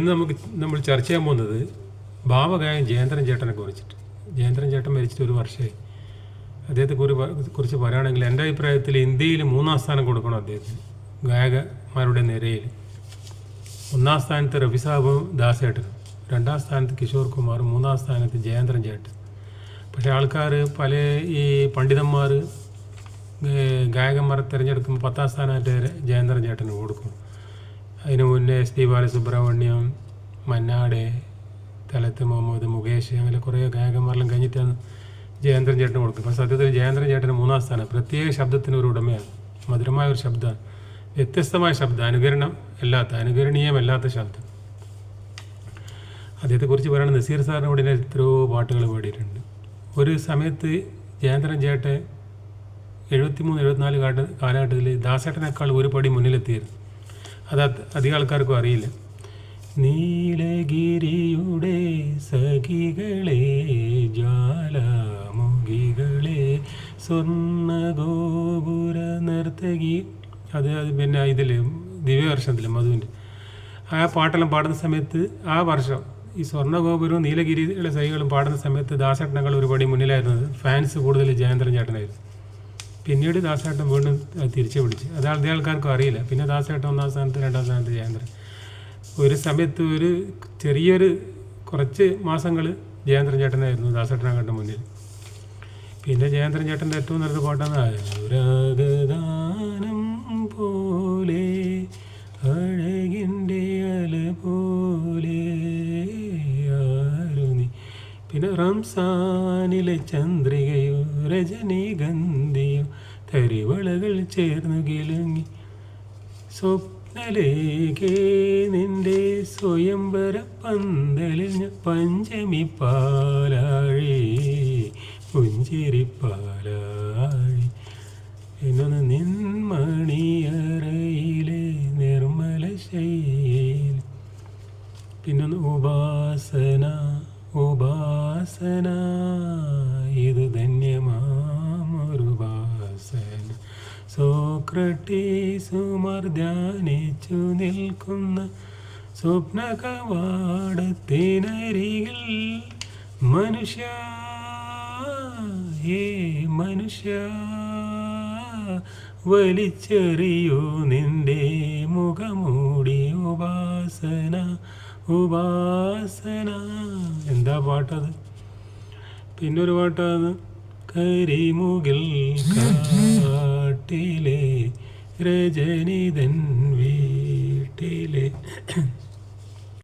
ഇന്ന് നമ്മൾ ചർച്ച ചെയ്യാൻ പോകുന്നത് ഭാവഗായകൻ ജയേന്ദ്രൻ ചേട്ടനെ കുറിച്ചിട്ട്. ജയേന്ദ്രൻ ചേട്ടൻ മരിച്ചിട്ട് ഒരു വർഷമായി. അദ്ദേഹത്തെ കുറിച്ച് പറയുകയാണെങ്കിൽ എൻ്റെ അഭിപ്രായത്തിൽ ഇന്ത്യയിൽ 3-ാം സ്ഥാനം കൊടുക്കണം അദ്ദേഹത്തിന് ഗായകന്മാരുടെ നിരയിൽ. 1-ാം സ്ഥാനത്ത് രവി സാബും ദാസേട്ടനും, 2-ാം സ്ഥാനത്ത് കിഷോർ കുമാറും, 3-ാം സ്ഥാനത്ത് ജയേന്ദ്രൻ ചേട്ടൻ. പക്ഷേ ആൾക്കാർ പല ഈ പണ്ഡിതന്മാർ ഗായകന്മാരെ തിരഞ്ഞെടുക്കുമ്പോൾ 10-ാം സ്ഥാനമായിട്ട് ജയേന്ദ്രൻ ചേട്ടന് കൊടുക്കും. അതിന് മുന്നേ SP ബാലസുബ്രഹ്മണ്യം, മന്നാടെ, തലത്ത് മുഹമ്മദ്, മുകേഷ്, അങ്ങനെ കുറേ ഗായകന്മാരെല്ലാം കഴിഞ്ഞിട്ടാണ് ജയേന്ദ്രൻ ചേട്ടന് കൊടുക്കും. അപ്പോൾ സത്യത്തിൽ ജയേന്ദ്രൻ ചേട്ടന് 3-ാം സ്ഥാനം. പ്രത്യേക ശബ്ദത്തിന് ഒരു ഉടമയാണ്, മധുരമായ ഒരു ശബ്ദമാണ്, വ്യത്യസ്തമായ ശബ്ദം, അനുകരണീയമല്ലാത്ത ശബ്ദം. അദ്ദേഹത്തെക്കുറിച്ച് പറയുന്നത് നസീർ സാറിനോട് എത്രയോ പാട്ടുകൾ പാടിയിട്ടുണ്ട്. ഒരു സമയത്ത് ജയേന്ദ്രൻ ചേട്ടൻ 73-74 കാലഘട്ടത്തിൽ ദാസേട്ടനേക്കാൾ ഒരു പടി മുന്നിലെത്തിയിരുന്നു. അത് അധികം ആൾക്കാർക്കും അറിയില്ല. നീലഗിരിയുടെ സഖികളെ, ജ്വാലാമുഖികളെ, സ്വർണ്ണഗോപുര നർത്തകി, അത് പിന്നെ ഇതിൽ ദിവ്യവർഷത്തിൽ മധുവിൻ്റെ ആ പാട്ടെല്ലാം പാടുന്ന സമയത്ത് ആ വർഷം ഈ സ്വർണ്ണഗോപുരവും നീലഗിരിയുടെ സഖികളും പാടുന്ന സമയത്ത് ദാസേട്ടനേക്കാൾ ഒരു പടി മുന്നിലായിരുന്നത്. ഫാൻസ് കൂടുതൽ ജയേന്ദ്രൻ ചേട്ടനായിരുന്നു. പിന്നീട് ദാസേട്ടൻ വീണ്ടും തിരിച്ചു പിടിച്ച്. അത് അതേ ആൾക്കാർക്കും അറിയില്ല. പിന്നെ ദാസേട്ടൻ 1-ാം സ്ഥാനത്ത്, 2-ാം സ്ഥാനത്ത് ജയേന്ദ്രൻ. ഒരു സമയത്ത് ഒരു ചെറിയൊരു കുറച്ച് മാസങ്ങൾ ജയേന്ദ്രൻ ചേട്ടനായിരുന്നു ദാസേട്ടനെക്കാട്ടും മുന്നിൽ. പിന്നെ ജയേന്ദ്രൻ ചേട്ടൻ്റെ ഏറ്റവും നല്ലൊരു പാട്ടാണ് രാഗഗാനം പോലെ അഴകിൻ്റെ അല പോലെ ആരു നീ. പിന്നെ റംസാനിലെ ചന്ദ്രികയോ രജനീഗന്ധിയോ തരിവളകൾ ചേർന്നു കിലുങ്ങി, സ്വപ്നലേഖേ നിന്റെ സ്വയംവര പന്തലിൽ പഞ്ചമി പാലാഴി, പുഞ്ചിരിപ്പാലാഴി. എന്നൊന്ന് നിൻമണിയറയിലെ നിർമ്മല ശൈൽ. പിന്നൊന്ന് ഉപാസന ഇത് ധന്യമാമൊരുപാസന. സോക്രട്ടീസുമാർ ധ്യാനിച്ചു നിൽക്കുന്ന സ്വപ്ന കവാടത്തിനരികിൽ മനുഷ്യ വലിച്ചെറിയൂ നിന്റെ മുഖമൂടി. ഉപാസന എന്താ പാട്ടത്. പിന്നൊരു പാട്ടാണ് കരിമുകിൽ കാട്ടിലെ രജനിതൻ വീട്ടിലെ